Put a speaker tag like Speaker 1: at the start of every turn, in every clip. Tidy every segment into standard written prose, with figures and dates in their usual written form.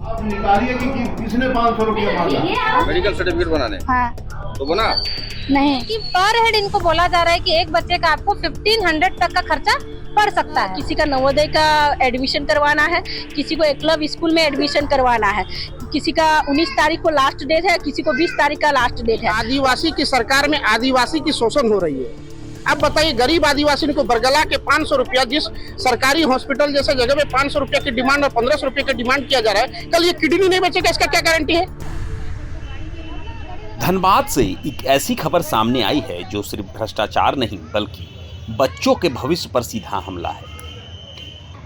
Speaker 1: आप निकालिए कि किसने 500 रुपया मांगा
Speaker 2: मेडिकल सर्टिफिकेट बनाने?
Speaker 3: हाँ
Speaker 2: तो बना?
Speaker 3: नहीं कि पर हेड इनको बोला जा रहा है कि एक बच्चे का आपको 1500 तक का खर्चा पड़ सकता है। किसी का नवोदय का एडमिशन करवाना है, किसी को एकलव्य स्कूल में एडमिशन करवाना है, किसी का 19 तारीख को लास्ट डेट है, किसी को 20 तारीख का लास्ट डेट है।
Speaker 4: आदिवासी की सरकार में आदिवासी की शोषण हो रही है। अब बताइए, गरीब आदिवासी को बरगला के 500 रुपया, जिस सरकारी हॉस्पिटल जैसे जगह में 500 रुपया की डिमांड और 1500 रुपये की डिमांड किया जा रहा है, कल ये किडनी नहीं बेचेगा, इसका क्या गारंटी है?
Speaker 5: धनबाद से एक ऐसी खबर सामने आई है जो सिर्फ भ्रष्टाचार नहीं बल्कि बच्चों के भविष्य पर सीधा हमला है।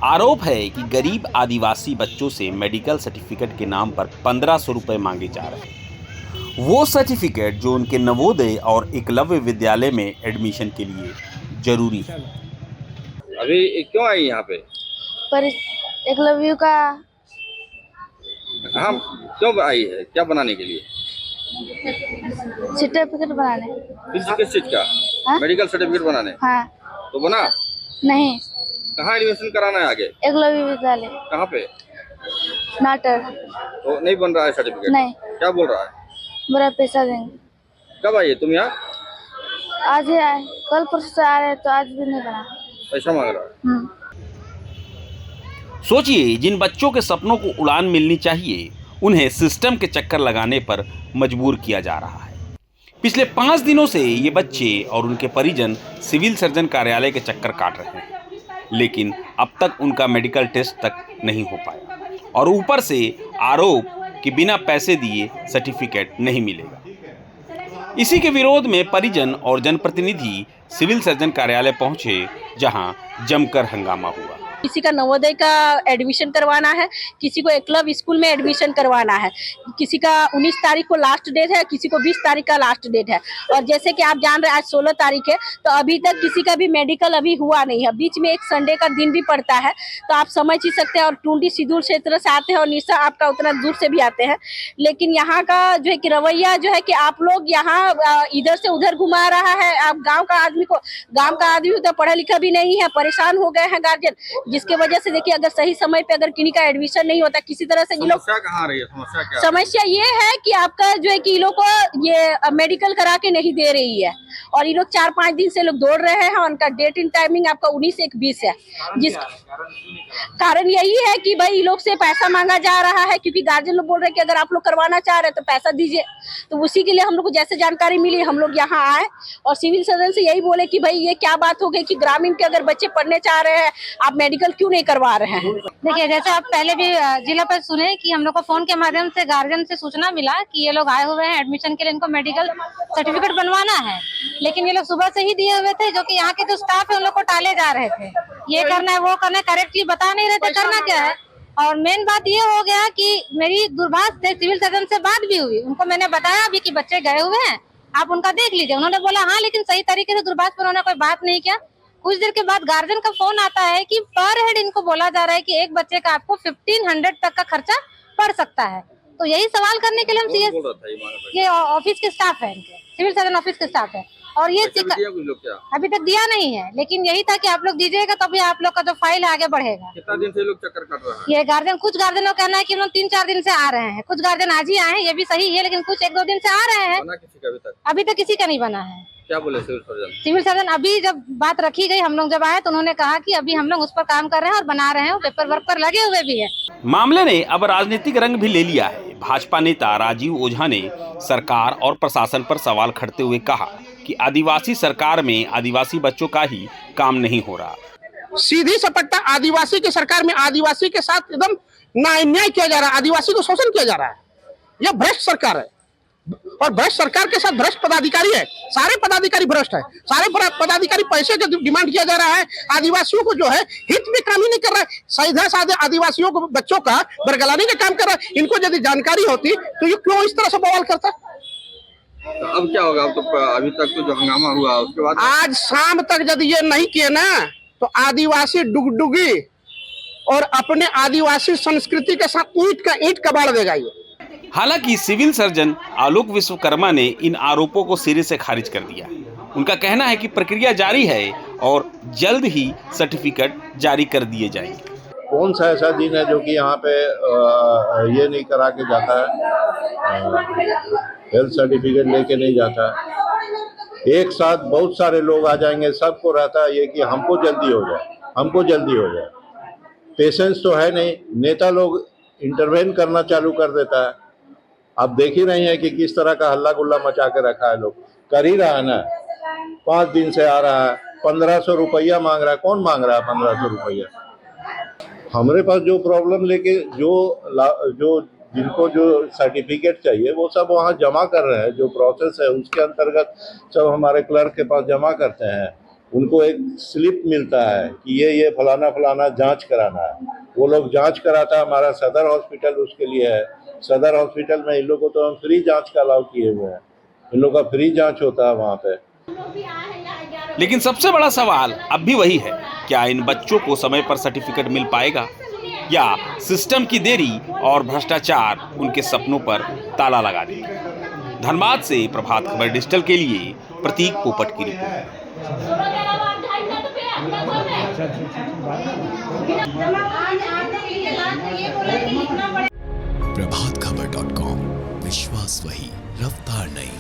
Speaker 5: आरोप है कि गरीब आदिवासी बच्चों से मेडिकल सर्टिफिकेट के नाम पर 1500 रुपए मांगे जा रहे हैं। वो सर्टिफिकेट जो उनके नवोदय और एकलव्य विद्यालय में एडमिशन के लिए जरूरी है।
Speaker 2: अभी क्यों आई यहाँ पे?
Speaker 3: पर एकलव्य का
Speaker 2: हाँ, क्यों आई है? क्या बनाने के लिए?
Speaker 3: सर्टिफिकेट बनाने।
Speaker 2: किस चीज का?
Speaker 3: हाँ?
Speaker 2: मेडिकल सर्टिफिकेट बनाने?
Speaker 3: हाँ
Speaker 2: तो बना?
Speaker 3: नहीं,
Speaker 2: कहाँ एडमिशन कराना है आगे?
Speaker 3: एकलव्य विद्यालय
Speaker 2: कहाँ पे?
Speaker 3: नाटर।
Speaker 2: तो नहीं बन रहा है सर्टिफिकेट?
Speaker 3: नहीं।
Speaker 2: क्या बोल रहा है?
Speaker 3: बड़ा पैसा देंगे।
Speaker 2: कब आइए तुम यहाँ?
Speaker 3: आज ही आए, कल परसों से आ रहे हैं, तो आज भी नहीं बना।
Speaker 2: पैसा मांग रहा है।
Speaker 5: सोचिए, जिन बच्चों के सपनों को उड़ान मिलनी चाहिए उन्हें सिस्टम के चक्कर लगाने पर मजबूर किया जा रहा है। पिछले 5 दिनों से ये बच्चे और उनके परिजन सिविल सर्जन कार्यालय के चक्कर काट रहे हैं, लेकिन अब तक उनका मेडिकल टेस्ट तक नहीं हो पाया और ऊपर से आरोप कि बिना पैसे दिए सर्टिफिकेट नहीं मिलेगा। इसी के विरोध में परिजन और जनप्रतिनिधि सिविल सर्जन कार्यालय पहुंचे, जहां जमकर हंगामा हुआ।
Speaker 6: किसी का नवोदय का एडमिशन करवाना है, किसी को एकलव्य स्कूल में एडमिशन करवाना है, किसी का 19 तारीख को लास्ट डेट है, किसी को 20 तारीख का लास्ट डेट है। और जैसे कि आप जान रहे हैं आज 16 तारीख है, तो अभी तक किसी का भी मेडिकल अभी हुआ नहीं है। बीच में एक संडे का दिन भी पड़ता है, तो आप समझ ही सकते हैं। और टूंडी सिदूर क्षेत्र से आते हैं और निशा आपका उतना दूर से भी आते हैं, लेकिन यहाँ का जो है कि रवैया जो है कि आप लोग यहाँ इधर से उधर घुमा रहा है। आप गाँव का आदमी तो पढ़ा लिखा भी नहीं है, परेशान हो गए हैं गार्जियन, जिसके वजह से देखिए अगर सही समय पे अगर किन्हीं का एडमिशन नहीं होता, किसी तरह से
Speaker 2: समस्या कहाँ रही है? समस्या क्या?
Speaker 6: समस्या ये है कि आपका जो है कि लोग को ये मेडिकल करा के नहीं दे रही है और ये लोग 4-5 दिन से लोग दौड़ रहे हैं। उनका डेट इन टाइमिंग आपका 19-1-20 है। जिस कारण यही है कि भाई ये लोग से पैसा मांगा जा रहा है, क्योंकि गार्जियन लोग बोल रहे हैं कि अगर आप लोग करवाना चाह रहे हैं तो पैसा दीजिए। तो उसी के लिए हम लोग को जैसे जानकारी मिली, हम लोग यहाँ आए और सिविल सर्जन से यही बोले कि भाई ये क्या बात हो गई कि ग्रामीण के अगर बच्चे पढ़ने चाह रहे हैं, आप मेडिकल क्यों नहीं करवा रहे हैं।
Speaker 3: देखिए, जैसे आप पहले भी जिला पर सुने कि हम लोग को फोन के माध्यम से गार्जियन से सूचना मिला कि ये लोग आए हुए हैं एडमिशन के लिए, इनको मेडिकल सर्टिफिकेट बनवाना है, लेकिन ये लोग सुबह से ही दिए हुए थे, जो कि यहाँ के जो स्टाफ है उन लोग को टाले जा रहे थे। ये करना है, वो करना है, करेक्टली बता नहीं रहे थे करना क्या है। और मेन बात ये हो गया कि मेरी दूरभाष से सिविल सर्जन से बात भी हुई। उनको मैंने बताया अभी कि बच्चे गए हुए हैं, आप उनका देख लीजिए। उन्होंने बोला हाँ, लेकिन सही तरीके से दूरभाष पर उन्होंने कोई बात नहीं किया। कुछ देर के बाद गार्जियन का फोन आता है कि पर हेड इनको बोला जा रहा है कि एक बच्चे का आपको 1500 तक का खर्चा पड़ सकता है। तो यही सवाल करने के लिए हम सीएस, ये ऑफिस के स्टाफ है, इनके सिविल सर्जन ऑफिस के स्टाफ है, और ये अभी तक दिया नहीं है। लेकिन यही था कि आप लोग दीजिएगा तभी आप लोग का जो फाइल है आगे बढ़ेगा।
Speaker 2: कितना दिन से लोग चक्कर काट रहे हैं?
Speaker 3: ये गार्जियन, कुछ गार्जियनों का कहना है कि हम लोग 3-4 दिन से आ रहे हैं, कुछ गार्जियन आज ही आए हैं, ये भी सही है, लेकिन कुछ 1-2 दिन से आ रहे हैं।
Speaker 2: बना किसी का
Speaker 3: अभी तक किसी का नहीं बना है।
Speaker 2: क्या बोले सिविल सर्जन?
Speaker 3: सिविल सर्जन अभी जब बात रखी गई, हम लोग जब आए तो उन्होंने कहा कि अभी हम लोग उस पर काम कर रहे हैं और बना रहे हैं, पेपर वर्क पर लगे हुए भी है।
Speaker 5: मामले ने अब राजनीतिक रंग भी ले लिया है। भाजपा नेता राजीव ओझा ने सरकार और प्रशासन पर सवाल खड़ते हुए कहा कि आदिवासी सरकार में आदिवासी बच्चों का ही काम नहीं हो रहा।
Speaker 4: सीधी सपट्टा आदिवासी की सरकार में आदिवासी के साथ एकदम अन्याय किया जा रहा है, आदिवासी को शोषण किया जा रहा है। यह भ्रष्ट सरकार है और भ्रष्ट सरकार के साथ भ्रष्ट पदाधिकारी है। सारे पदाधिकारी भ्रष्ट है, सारे पदाधिकारी पैसे का डिमांड किया जा रहा है। आदिवासियों को जो है हित में काम ही नहीं कर रहा है, सीधे साधे आदिवासियों को बच्चों का बरगलाने का काम कर रहा है। इनको यदि जानकारी होती तो ये क्यों इस तरह से बवाल करता।
Speaker 2: तो अब क्या होगा? अब तो अभी तक तो जो हंगामा हुआ उसके बाद
Speaker 4: आज शाम तक यदि ये नहीं किए ना तो आदिवासी डुगडुगी और अपने आदिवासी संस्कृति के साथ ईंट कबाड़ देगा ये।
Speaker 5: हालांकि सिविल सर्जन आलोक विश्वकर्मा ने इन आरोपों को सिरे से खारिज कर दिया। उनका कहना है कि प्रक्रिया जारी है और जल्द ही सर्टिफिकेट जारी कर दिए जाएंगे।
Speaker 1: कौन सा ऐसा दिन है जो कि यहाँ पे ये नहीं करा के जाता है, हेल्थ सर्टिफिकेट लेके नहीं जाता है। एक साथ बहुत सारे लोग आ जाएंगे, सबको रहता है ये कि हमको जल्दी हो जाए, हमको जल्दी हो जाए। पेशेंस तो है नहीं, नेता लोग इंटरवेन करना चालू कर देता है। आप देख ही रहे हैं कि किस तरह का हल्ला गुल्ला मचा के रखा है, लोग कर ही रहा है ना। 5 दिन से आ रहा है, 1500 रुपया मांग रहा है। कौन मांग रहा है 1500 रुपया? हमारे पास जो प्रॉब्लम लेके जो जिनको जो सर्टिफिकेट चाहिए वो सब वहाँ जमा कर रहे हैं। जो प्रोसेस है उसके अंतर्गत सब हमारे क्लर्क के पास जमा करते हैं। उनको एक स्लिप मिलता है कि ये फलाना फलाना जांच कराना है। वो लोग जांच कराता है। हमारा सदर हॉस्पिटल उसके लिए है। सदर हॉस्पिटल में इन लोगों को तो हम फ्री जांच का अलाउ किए हुए हैं। इन लोग का फ्री जांच होता है वहाँ पे।
Speaker 5: लेकिन सबसे बड़ा सवाल अब भी वही है, क्या इन बच्चों को समय पर सर्टिफिकेट मिल पाएगा, या सिस्टम की देरी और भ्रष्टाचार उनके सपनों पर ताला लगा देगा। धनबाद से प्रभात खबर डिजिटल के लिए प्रतीक पोपट की रिपोर्ट।
Speaker 7: प्रभातखबर.com, विश्वास वही, रफ्तार नहीं।